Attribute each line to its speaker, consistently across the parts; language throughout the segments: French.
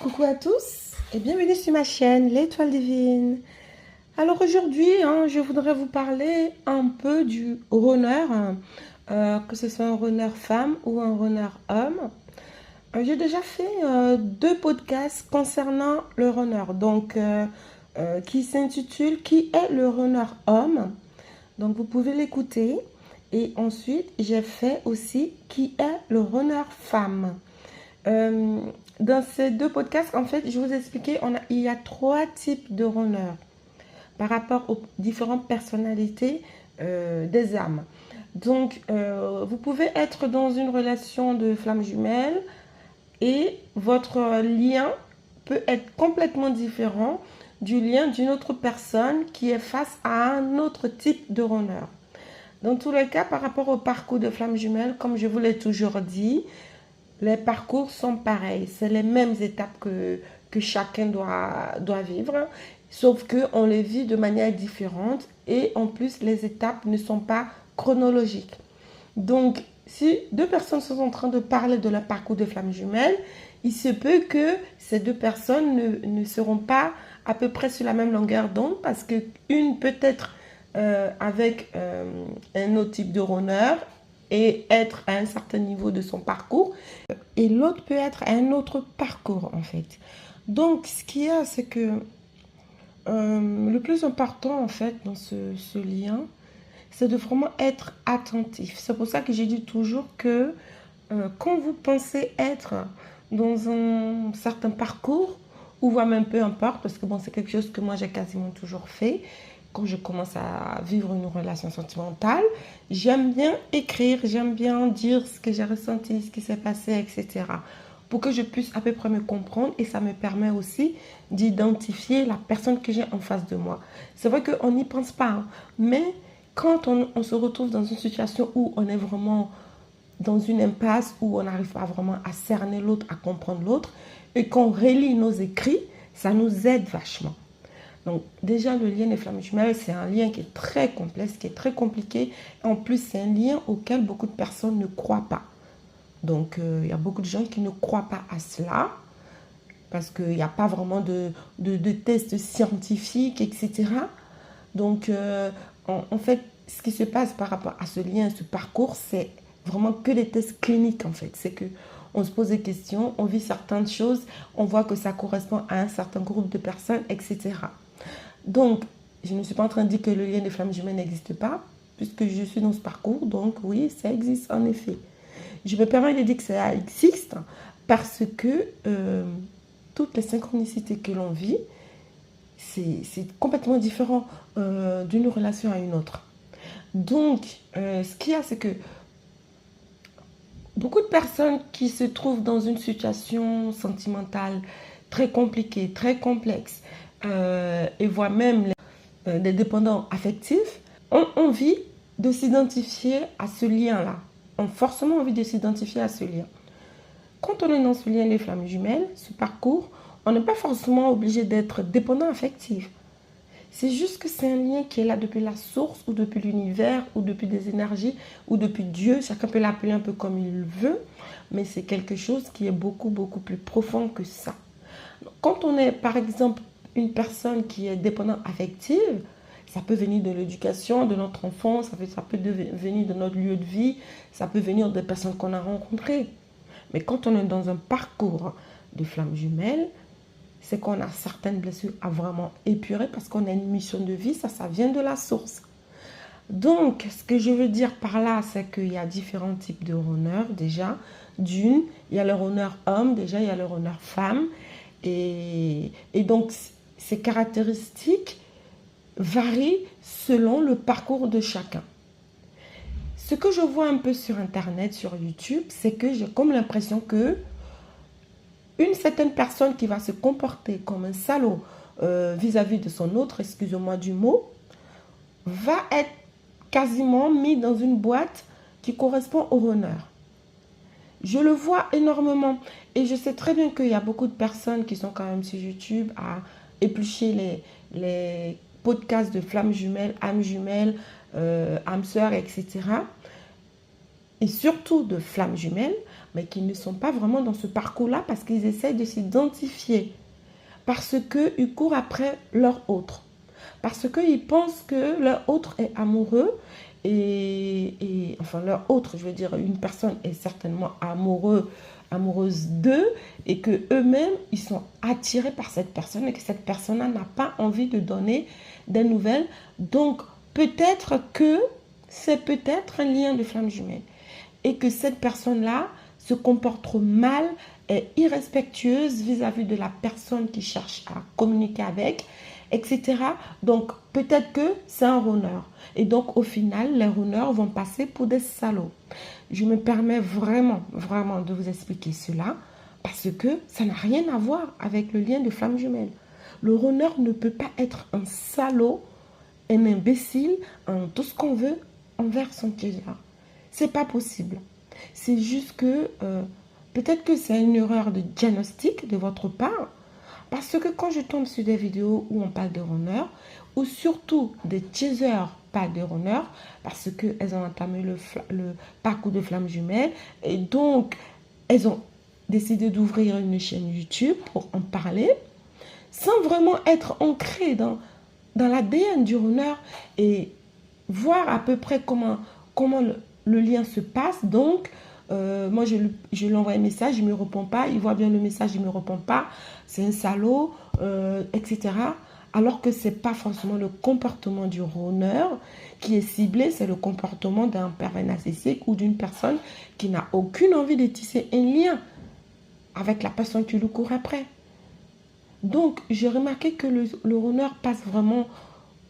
Speaker 1: Coucou à tous et bienvenue sur ma chaîne L'Étoile Divine. Alors aujourd'hui, je voudrais vous parler un peu du runner, que ce soit un runner femme ou un runner homme. J'ai déjà fait deux podcasts concernant le runner, qui s'intitule Qui est le runner homme? Donc vous pouvez l'écouter. Et ensuite, j'ai fait aussi Qui est le runner femme? Euh, Dans ces deux podcasts, en fait, je vous ai expliqué, il y a trois types de runners par rapport aux différentes personnalités des âmes. Vous pouvez être dans une relation de flamme jumelle et votre lien peut être complètement différent du lien d'une autre personne qui est face à un autre type de runner. Dans tous les cas, par rapport au parcours de flamme jumelle, comme je vous l'ai toujours dit, les parcours sont pareils, c'est les mêmes étapes que chacun doit vivre, sauf qu'on les vit de manière différente et en plus les étapes ne sont pas chronologiques. Donc, si deux personnes sont en train de parler de leur parcours de flamme jumelle, il se peut que ces deux personnes ne seront pas à peu près sur la même longueur d'onde parce qu'une peut être un autre type de runner et être à un certain niveau de son parcours et l'autre peut être à un autre parcours en fait. Donc ce qu'il y a c'est que le plus important en fait dans ce lien c'est de vraiment être attentif. C'est pour ça que j'ai dit toujours que quand vous pensez être dans un certain parcours ou voire même peu importe parce que bon c'est quelque chose que moi j'ai quasiment toujours fait quand je commence à vivre une relation sentimentale, j'aime bien écrire, j'aime bien dire ce que j'ai ressenti, ce qui s'est passé, etc. Pour que je puisse à peu près me comprendre et ça me permet aussi d'identifier la personne que j'ai en face de moi. C'est vrai qu'on n'y pense pas, hein, mais quand on se retrouve dans une situation où on est vraiment dans une impasse, où on n'arrive pas vraiment à cerner l'autre, à comprendre l'autre, et qu'on relit nos écrits, ça nous aide vachement. Donc déjà, le lien des flammes jumelles, c'est un lien qui est très complexe, qui est très compliqué. En plus, c'est un lien auquel beaucoup de personnes ne croient pas. Donc, il y a beaucoup de gens qui ne croient pas à cela parce qu'il n'y a pas vraiment de tests scientifiques, etc. Donc, en fait, ce qui se passe par rapport à ce lien, ce parcours, c'est vraiment que des tests cliniques, en fait. C'est que on se pose des questions, on vit certaines choses, on voit que ça correspond à un certain groupe de personnes, etc. Donc, je ne suis pas en train de dire que le lien des flammes jumelles n'existe pas, puisque je suis dans ce parcours. Donc, oui, ça existe en effet. Je me permets de dire que ça existe parce que toutes les synchronicités que l'on vit, c'est complètement différent d'une relation à une autre. Donc, ce qu'il y a, c'est que beaucoup de personnes qui se trouvent dans une situation sentimentale très compliquée, très complexe, et voient même des dépendants affectifs, ont envie de s'identifier à ce lien-là. Ont forcément envie de s'identifier à ce lien. Quand on est dans ce lien des flammes jumelles, ce parcours, on n'est pas forcément obligé d'être dépendant affectif. C'est juste que c'est un lien qui est là depuis la source ou depuis l'univers ou depuis des énergies ou depuis Dieu. Chacun peut l'appeler un peu comme il veut, mais c'est quelque chose qui est beaucoup, beaucoup plus profond que ça. Quand on est, par exemple, une personne qui est dépendante affective, ça peut venir de l'éducation, de notre enfance, ça peut venir de notre lieu de vie, ça peut venir des personnes qu'on a rencontrées. Mais quand on est dans un parcours de flammes jumelles, c'est qu'on a certaines blessures à vraiment épurer parce qu'on a une mission de vie, ça vient de la source. Donc, ce que je veux dire par là, c'est qu'il y a différents types de runners déjà. D'une, il y a le runner homme, déjà il y a le runner femme. Et donc, ces caractéristiques varient selon le parcours de chacun. Ce que je vois un peu sur Internet, sur YouTube, c'est que j'ai comme l'impression que une certaine personne qui va se comporter comme un salaud vis-à-vis de son autre, excusez-moi du mot, va être quasiment mis dans une boîte qui correspond au runner. Je le vois énormément et je sais très bien qu'il y a beaucoup de personnes qui sont quand même sur YouTube à éplucher les podcasts de flammes jumelles, âmes sœurs, etc. Et surtout de flammes jumelles mais qui ne sont pas vraiment dans ce parcours-là parce qu'ils essayent de s'identifier. Parce qu'ils courent après leur autre. Parce qu'ils pensent que leur autre est amoureux enfin leur autre, je veux dire, une personne est certainement amoureuse d'eux et que eux-mêmes, ils sont attirés par cette personne et que cette personne-là n'a pas envie de donner des nouvelles. Donc, peut-être que c'est peut-être un lien de flamme jumelle et que cette personne-là se comporte trop mal, est irrespectueuse vis-à-vis de la personne qui cherche à communiquer avec, etc. Donc, peut-être que c'est un rôneur. Et donc, au final, les rôneurs vont passer pour des salauds. Je me permets vraiment, vraiment de vous expliquer cela parce que ça n'a rien à voir avec le lien de flamme jumelle. Le rôneur ne peut pas être un salaud, un imbécile, un tout ce qu'on veut envers son Seigneur. C'est pas possible. C'est juste que peut-être que c'est une erreur de diagnostic de votre part. Parce que quand je tombe sur des vidéos où on parle de runners, ou surtout des teasers pas de runners, parce qu'elles ont entamé le parcours de flamme jumelle, et donc elles ont décidé d'ouvrir une chaîne YouTube pour en parler, sans vraiment être ancrées dans l'ADN du runner et voir à peu près comment le lien se passe. Donc, moi, je lui envoie un message, il ne me répond pas. Il voit bien le message, il ne me répond pas. C'est un salaud, etc. Alors que ce n'est pas forcément le comportement du runner qui est ciblé, c'est le comportement d'un pervers narcissique ou d'une personne qui n'a aucune envie de tisser un lien avec la personne qui lui court après. Donc, j'ai remarqué que le runner passe vraiment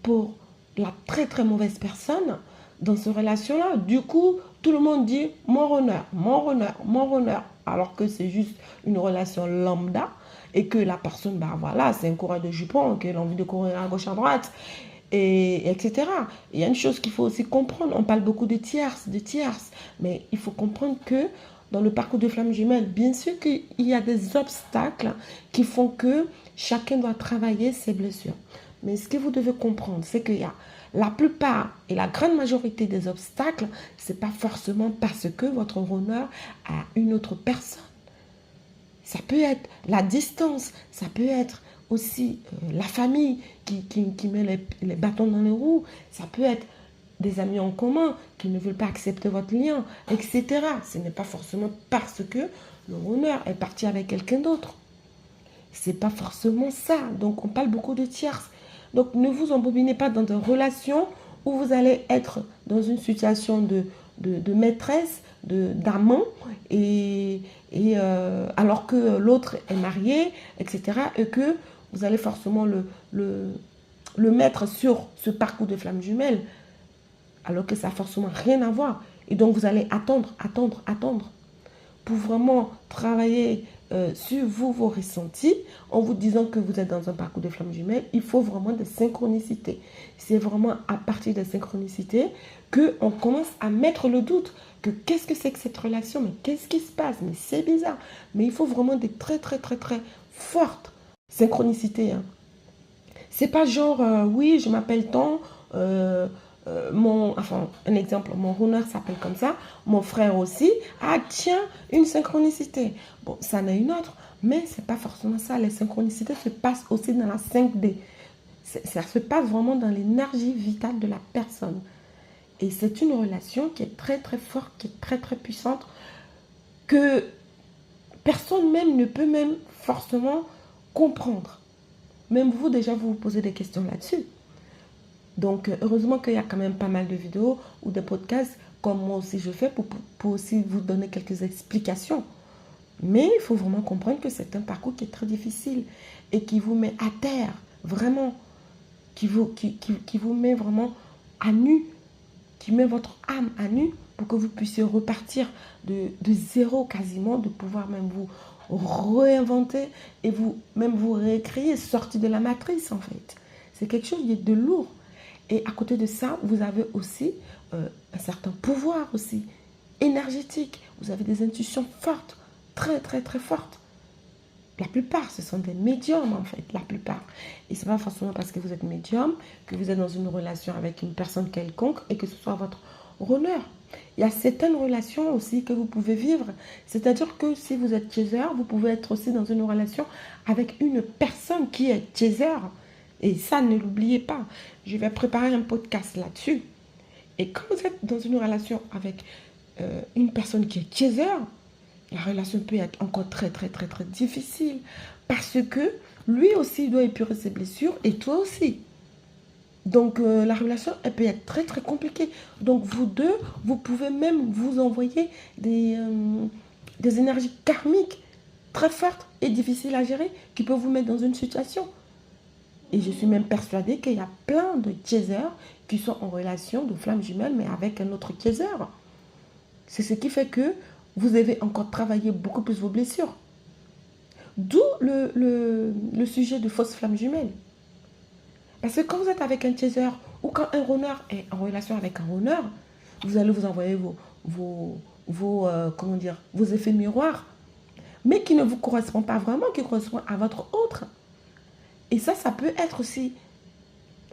Speaker 1: pour la très très mauvaise personne dans cette relation-là. Du coup, tout le monde dit mon runner, mon runner, mon runner, alors que c'est juste une relation lambda et que la personne, bah voilà, c'est un coureur de jupon, qu'elle a envie de courir à gauche, à droite, et etc. Il y a une chose qu'il faut aussi comprendre, on parle beaucoup de tierces, mais il faut comprendre que dans le parcours de flamme jumelle, bien sûr qu'il y a des obstacles qui font que chacun doit travailler ses blessures. Mais ce que vous devez comprendre, c'est qu'il y a la plupart et la grande majorité des obstacles, ce n'est pas forcément parce que votre runner a une autre personne. Ça peut être la distance, ça peut être aussi la famille qui met les bâtons dans les roues, ça peut être des amis en commun qui ne veulent pas accepter votre lien, etc. Ce n'est pas forcément parce que le runner est parti avec quelqu'un d'autre. Ce n'est pas forcément ça. Donc, on parle beaucoup de tierces. Donc, ne vous embobinez pas dans des relations où vous allez être dans une situation de maîtresse, d'amant, alors que l'autre est marié, etc. Et que vous allez forcément le mettre sur ce parcours de flamme jumelle, alors que ça n'a forcément rien à voir. Et donc, vous allez attendre pour vraiment travailler sur vous, vos ressentis, en vous disant que vous êtes dans un parcours de flamme jumelle. Il faut vraiment des synchronicités. C'est vraiment à partir des synchronicités qu'on commence à mettre le doute que qu'est-ce que c'est que cette relation, mais qu'est-ce qui se passe, mais c'est bizarre. Mais il faut vraiment des très fortes synchronicités. Hein. C'est pas genre, oui, je m'appelle tant, un exemple, mon runner s'appelle comme ça, mon frère aussi. Ah tiens, une synchronicité. Bon, ça en est une autre, mais c'est pas forcément ça. Les synchronicités se passent aussi dans la 5D. Ça se passe vraiment dans l'énergie vitale de la personne. Et c'est une relation qui est très forte, qui est très puissante, que personne même ne peut même forcément comprendre. Même vous, déjà, vous vous posez des questions là-dessus. Donc, heureusement qu'il y a quand même pas mal de vidéos ou de podcasts, comme moi aussi je fais, pour aussi vous donner quelques explications. Mais il faut vraiment comprendre que c'est un parcours qui est très difficile et qui vous met à terre, vraiment, qui vous met vraiment à nu, qui met votre âme à nu pour que vous puissiez repartir de zéro quasiment, de pouvoir même vous réinventer et même vous réécrire, sortir de la matrice en fait. C'est quelque chose de lourd. Et à côté de ça, vous avez aussi un certain pouvoir aussi, énergétique. Vous avez des intuitions fortes, très fortes. La plupart, ce sont des médiums en fait, la plupart. Et ce n'est pas forcément parce que vous êtes médium, que vous êtes dans une relation avec une personne quelconque et que ce soit votre honneur. Il y a certaines relations aussi que vous pouvez vivre. C'est-à-dire que si vous êtes chaser, vous pouvez être aussi dans une relation avec une personne qui est chaser. Et ça, ne l'oubliez pas. Je vais préparer un podcast là-dessus. Et quand vous êtes dans une relation avec une personne qui est chaser, la relation peut être encore très, très, très, très difficile. Parce que lui aussi doit épurer ses blessures et toi aussi. Donc, la relation, elle peut être très, très compliquée. Donc, vous deux, vous pouvez même vous envoyer des énergies karmiques très fortes et difficiles à gérer qui peuvent vous mettre dans une situation. Et je suis même persuadée qu'il y a plein de chasers qui sont en relation de flammes jumelles, mais avec un autre chaser. C'est ce qui fait que vous devez encore travailler beaucoup plus vos blessures. D'où le sujet de fausses flammes jumelles. Parce que quand vous êtes avec un chaser ou quand un runner est en relation avec un runner, vous allez vous envoyer comment dire, vos effets miroirs, mais qui ne vous correspondent pas vraiment, qui correspondent à votre autre. Et ça peut être aussi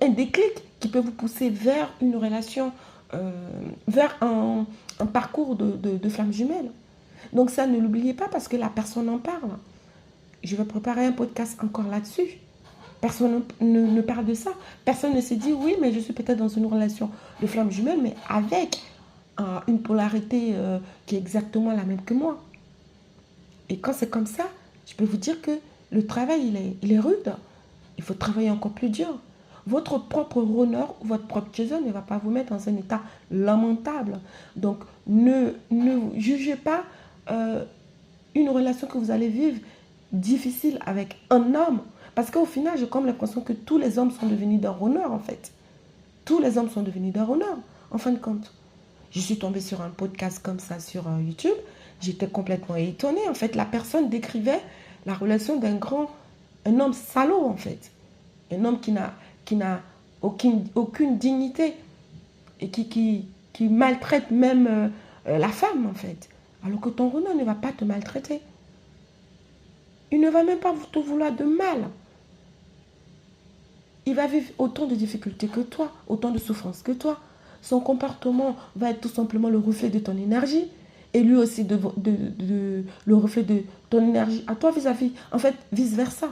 Speaker 1: un déclic qui peut vous pousser vers une relation, vers un parcours de flammes jumelles. Donc ça, ne l'oubliez pas parce que la personne en parle. Je vais préparer un podcast encore là-dessus. Personne ne parle de ça. Personne ne se dit, oui, mais je suis peut-être dans une relation de flamme jumelle, mais avec une polarité qui est exactement la même que moi. Et quand c'est comme ça, je peux vous dire que le travail, il est rude. Il faut travailler encore plus dur. Votre propre runner ou votre propre chaser ne va pas vous mettre dans un état lamentable. Donc, ne jugez pas une relation que vous allez vivre difficile avec un homme. Parce qu'au final, j'ai comme l'impression que tous les hommes sont devenus d'un runner, en fait. Tous les hommes sont devenus d'un runner, en fin de compte. Je suis tombée sur un podcast comme ça sur YouTube. J'étais complètement étonnée. En fait, la personne décrivait la relation un homme salaud, en fait. Un homme qui n'a aucune dignité et qui maltraite même la femme, en fait. Alors que ton runner ne va pas te maltraiter. Il ne va même pas te vouloir de mal. Il va vivre autant de difficultés que toi, autant de souffrances que toi. Son comportement va être tout simplement le reflet de ton énergie. Et lui aussi le reflet de ton énergie à toi vis-à-vis. En fait, vice-versa.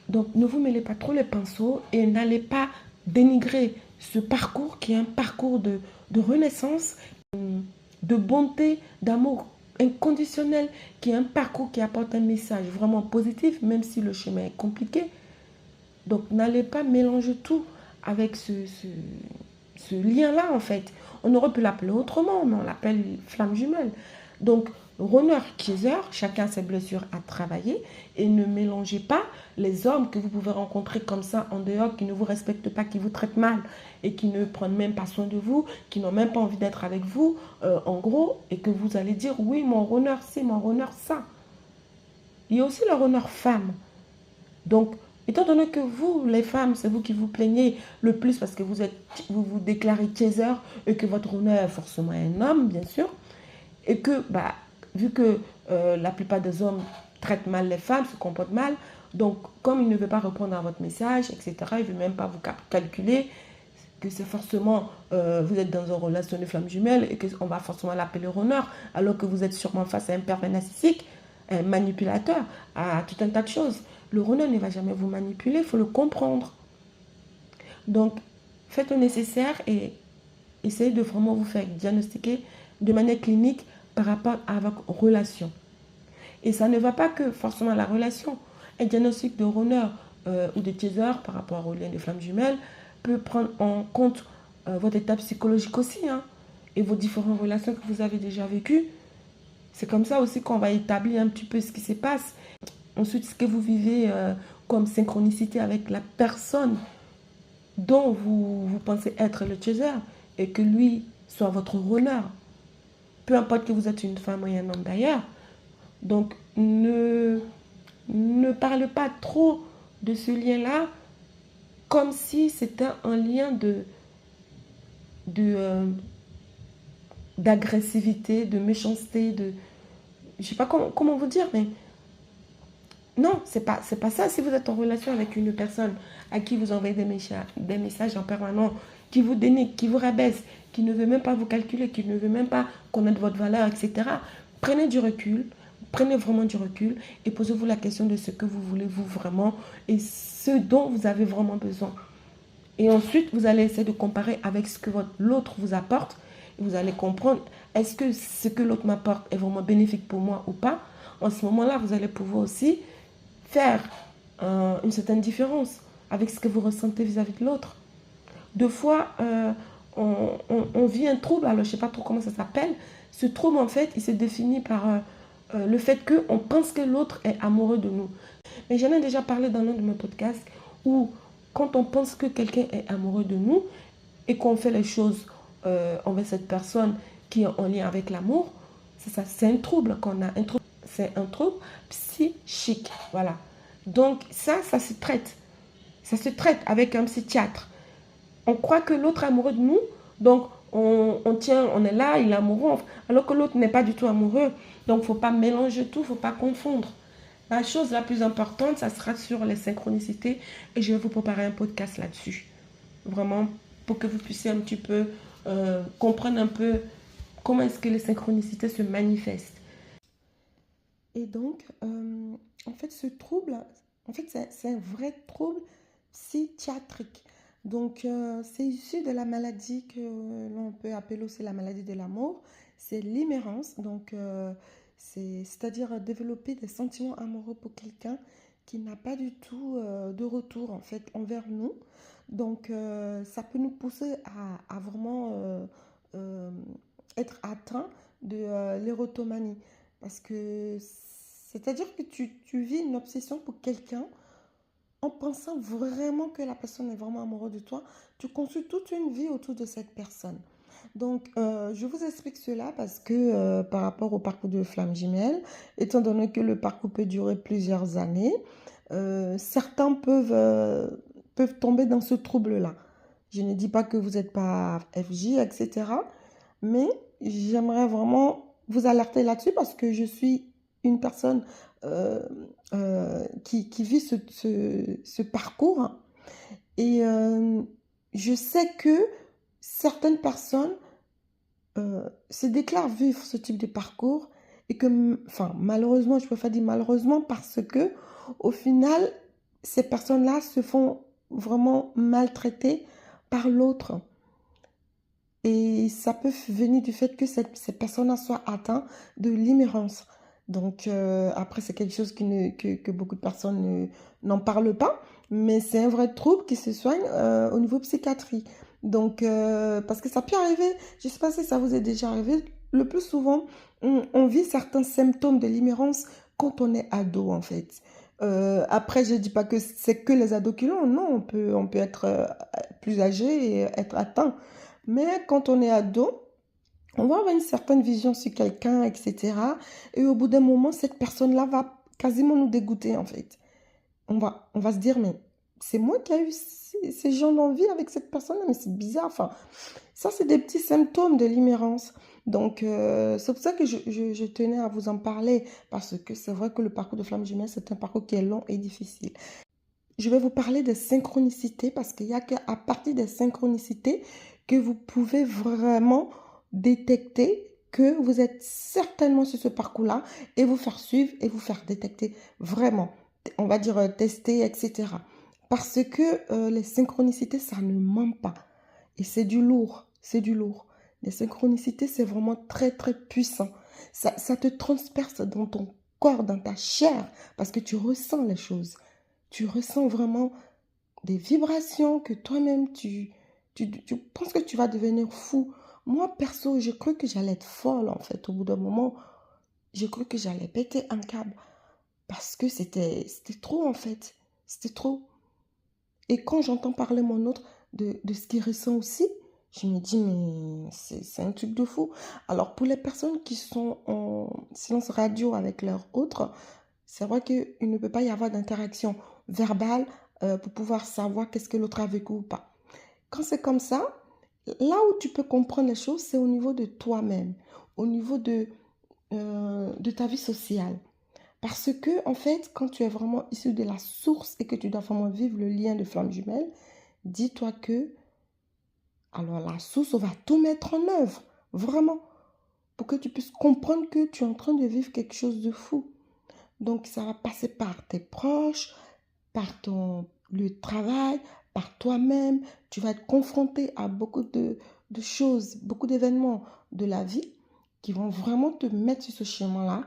Speaker 1: Donc, ne vous mêlez pas trop les pinceaux et n'allez pas dénigrer ce parcours qui est un parcours de renaissance, de bonté, d'amour inconditionnel, qui est un parcours qui apporte un message vraiment positif, même si le chemin est compliqué. Donc, n'allez pas mélanger tout avec ce lien-là, en fait. On aurait pu l'appeler autrement, mais on l'appelle flamme jumelle. Donc, runner, chaser, chacun ses blessures à travailler. Et ne mélangez pas les hommes que vous pouvez rencontrer comme ça en dehors, qui ne vous respectent pas, qui vous traitent mal et qui ne prennent même pas soin de vous, qui n'ont même pas envie d'être avec vous, en gros, et que vous allez dire, oui, mon runner, c'est mon runner, ça. Il y a aussi le runner femme. Donc, étant donné que vous, les femmes, c'est vous qui vous plaignez le plus parce que vous vous déclarez chaser et que votre runner est forcément un homme, bien sûr, et que, vu que la plupart des hommes traitent mal les femmes, se comportent mal, donc comme il ne veut pas répondre à votre message, etc., il ne veut même pas vous calculer, que c'est forcément, vous êtes dans une relation de flamme jumelle et qu'on va forcément l'appeler runner, alors que vous êtes sûrement face à un pervers narcissique, un manipulateur, à tout un tas de choses. Le runner ne va jamais vous manipuler, il faut le comprendre. Donc, faites le nécessaire et essayez de vraiment vous faire diagnostiquer de manière clinique par rapport à votre relation. Et ça ne va pas que forcément la relation. Un diagnostic de runner ou de chaser par rapport au lien de flamme jumelle peut prendre en compte votre état psychologique aussi, hein, et vos différentes relations que vous avez déjà vécues. C'est comme ça aussi qu'on va établir un petit peu ce qui se passe. Ensuite, ce que vous vivez comme synchronicité avec la personne dont vous pensez être le chaser et que lui soit votre runner. Peu importe que vous êtes une femme ou un homme d'ailleurs. Donc, ne parlez pas trop de ce lien-là comme si c'était un lien d'agressivité, de méchanceté, je ne sais pas comment vous dire, mais non, c'est pas ça. Si vous êtes en relation avec une personne à qui vous envoyez des messages en permanence qui vous dénigre, qui vous rabaisse, qui ne veut même pas vous calculer, qui ne veut même pas connaître votre valeur, etc. Prenez du recul, prenez vraiment du recul et posez-vous la question de ce que vous voulez vous vraiment et ce dont vous avez vraiment besoin. Et ensuite, vous allez essayer de comparer avec ce que l'autre vous apporte. Et vous allez comprendre, est-ce que ce que l'autre m'apporte est vraiment bénéfique pour moi ou pas. En ce moment-là, vous allez pouvoir aussi faire une certaine différence avec ce que vous ressentez vis-à-vis de l'autre. Deux fois, on vit un trouble, alors je ne sais pas trop comment ça s'appelle. Ce trouble, en fait, il se définit par le fait qu'on pense que l'autre est amoureux de nous. Mais j'en ai déjà parlé dans l'un de mes podcasts où quand on pense que quelqu'un est amoureux de nous et qu'on fait les choses envers cette personne qui est en lien avec l'amour, c'est ça, c'est un trouble qu'on a. C'est un trouble psychique. Voilà. Donc ça se traite. Ça se traite avec un psychiatre. On croit que l'autre est amoureux de nous, donc on tient, on est là, il est amoureux, alors que l'autre n'est pas du tout amoureux. Donc il ne faut pas mélanger tout, il ne faut pas confondre. La chose la plus importante, ça sera sur les synchronicités et je vais vous préparer un podcast là-dessus. Vraiment, pour que vous puissiez un petit peu comprendre un peu comment est-ce que les synchronicités se manifestent. Et donc, en fait, ce trouble, en fait, c'est un vrai trouble psychiatrique. Donc, c'est issu de la maladie que l'on peut appeler aussi la maladie de l'amour. C'est l'immérence. Donc, c'est-à-dire développer des sentiments amoureux pour quelqu'un qui n'a pas du tout de retour, en fait, envers nous. Donc, ça peut nous pousser à vraiment euh, être atteint de l'érotomanie. Parce que c'est-à-dire que tu vis une obsession pour quelqu'un en pensant vraiment que la personne est vraiment amoureuse de toi. Tu construis toute une vie autour de cette personne. Donc, je vous explique cela parce que par rapport au parcours de flamme jumelle, étant donné que le parcours peut durer plusieurs années, certains peuvent tomber dans ce trouble-là. Je ne dis pas que vous n'êtes pas FJ, etc. Mais j'aimerais vraiment vous alerter là-dessus parce que je suis une personne euh, qui vit ce parcours et je sais que certaines personnes se déclarent vivre ce type de parcours et que, enfin, malheureusement, je préfère dire malheureusement parce que au final, ces personnes-là se font vraiment maltraiter par l'autre. Et ça peut venir du fait que cette personne-là soit atteinte de l'immérence. Donc, après, c'est quelque chose que beaucoup de personnes n'en parlent pas, mais c'est un vrai trouble qui se soigne au niveau psychiatrie. Donc, parce que ça peut arriver, je ne sais pas si ça vous est déjà arrivé, le plus souvent, on vit certains symptômes de l'immérence quand on est ado, en fait. Après, je ne dis pas que c'est que les ados qui l'ont, non, on peut être plus âgé et être atteint. Mais quand on est ado, on va avoir une certaine vision sur quelqu'un, etc. Et au bout d'un moment, cette personne-là va quasiment nous dégoûter, en fait. On va se dire, mais c'est moi qui ai eu ces gens d'envie avec cette personne-là, mais c'est bizarre. Enfin, ça, c'est des petits symptômes de l'immérence. Donc, c'est pour ça que je tenais à vous en parler, parce que c'est vrai que le parcours de flamme jumelle, c'est un parcours qui est long et difficile. Je vais vous parler des synchronicités parce qu'il n'y a qu'à partir des synchronicités que vous pouvez vraiment détecter que vous êtes certainement sur ce parcours-là et vous faire suivre et vous faire détecter vraiment, on va dire tester, etc. Parce que les synchronicités, ça ne ment pas. Et c'est du lourd, c'est du lourd. Les synchronicités, c'est vraiment très, très puissant. Ça te transperce dans ton corps, dans ta chair, parce que tu ressens les choses. Tu ressens vraiment des vibrations que toi-même, tu penses que tu vas devenir fou. Moi, perso, j'ai cru que j'allais être folle, en fait. Au bout d'un moment, j'ai cru que j'allais péter un câble. Parce que c'était trop, en fait. C'était trop. Et quand j'entends parler mon autre de ce qu'il ressent aussi, je me dis, mais c'est un truc de fou. Alors, pour les personnes qui sont en silence radio avec leur autre, c'est vrai qu'il ne peut pas y avoir d'interaction verbale pour pouvoir savoir qu'est-ce que l'autre a vécu ou pas. Quand c'est comme ça, là où tu peux comprendre les choses, c'est au niveau de toi-même, au niveau de ta vie sociale. Parce que, en fait, quand tu es vraiment issu de la source et que tu dois vraiment vivre le lien de flamme jumelle, dis-toi que Alors la source va tout mettre en œuvre, vraiment, pour que tu puisses comprendre que tu es en train de vivre quelque chose de fou. Donc ça va passer par tes proches, par ton lieu de travail, par toi-même. Tu vas être confronté à beaucoup de choses, beaucoup d'événements de la vie qui vont vraiment te mettre sur ce chemin-là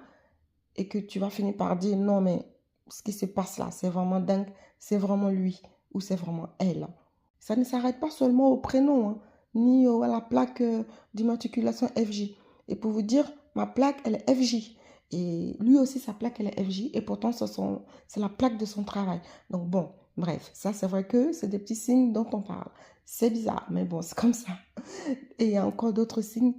Speaker 1: et que tu vas finir par dire non, mais ce qui se passe là, c'est vraiment dingue, c'est vraiment lui ou c'est vraiment elle. Ça ne s'arrête pas seulement au prénom, hein, ni à la plaque d'immatriculation FJ. Et pour vous dire, ma plaque, elle est FJ. Et lui aussi, sa plaque, elle est FJ. Et pourtant, c'est la plaque de son travail. Donc bon, bref, ça c'est vrai que c'est des petits signes dont on parle. C'est bizarre, mais bon, c'est comme ça. Et il y a encore d'autres signes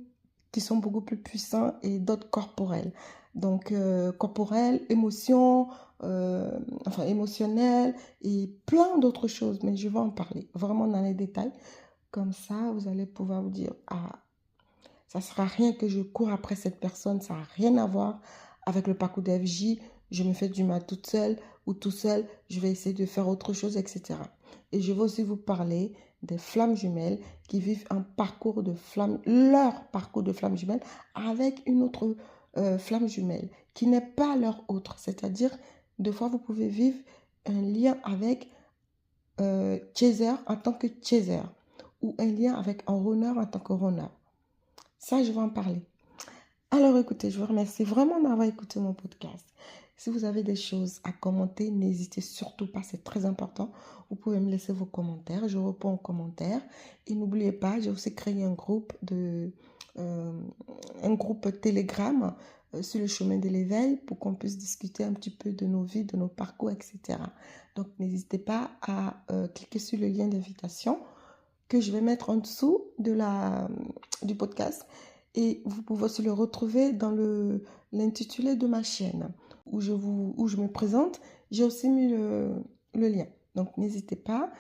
Speaker 1: qui sont beaucoup plus puissants et d'autres corporels. Donc, corporel, émotion, enfin émotionnel et plein d'autres choses. Mais je vais en parler vraiment dans les détails. Comme ça, vous allez pouvoir vous dire, ah, ça ne sera rien que je cours après cette personne, ça n'a rien à voir avec le parcours d'FJ. Je me fais du mal toute seule ou tout seul, je vais essayer de faire autre chose, etc. Et je vais aussi vous parler des flammes jumelles qui vivent un parcours de flammes, leur parcours de flammes jumelles avec une autre flamme jumelle qui n'est pas leur autre. C'est-à-dire, deux fois, vous pouvez vivre un lien avec chaser en tant que chaser ou un lien avec un runner en tant que runner. Ça, je vais en parler. Alors écoutez, je vous remercie vraiment d'avoir écouté mon podcast. Si vous avez des choses à commenter, n'hésitez surtout pas, c'est très important. Vous pouvez me laisser vos commentaires, je réponds aux commentaires. Et n'oubliez pas, j'ai aussi créé euh, un groupe Telegram sur le chemin de l'éveil pour qu'on puisse discuter un petit peu de nos vies, de nos parcours, etc. Donc n'hésitez pas à cliquer sur le lien d'invitation que je vais mettre en dessous du podcast. Et vous pouvez aussi le retrouver dans l'intitulé de ma chaîne où je me présente. J'ai aussi mis le lien. Donc n'hésitez pas.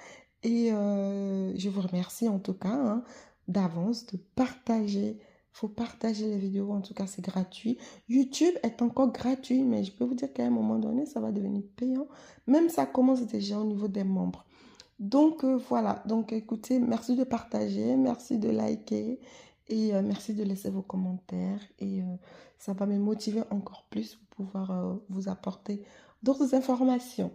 Speaker 1: Et je vous remercie en tout cas hein, d'avance de partager. Il faut partager les vidéos, en tout cas c'est gratuit. YouTube est encore gratuit, mais je peux vous dire qu'à un moment donné, ça va devenir payant. Même ça commence déjà au niveau des membres. Donc voilà, donc écoutez, merci de partager, merci de liker et merci de laisser vos commentaires et ça va me motiver encore plus pour pouvoir vous apporter d'autres informations.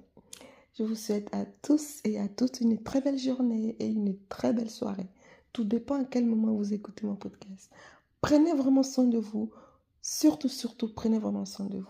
Speaker 1: Je vous souhaite à tous et à toutes une très belle journée et une très belle soirée. Tout dépend à quel moment vous écoutez mon podcast. Prenez vraiment soin de vous, surtout, surtout, prenez vraiment soin de vous.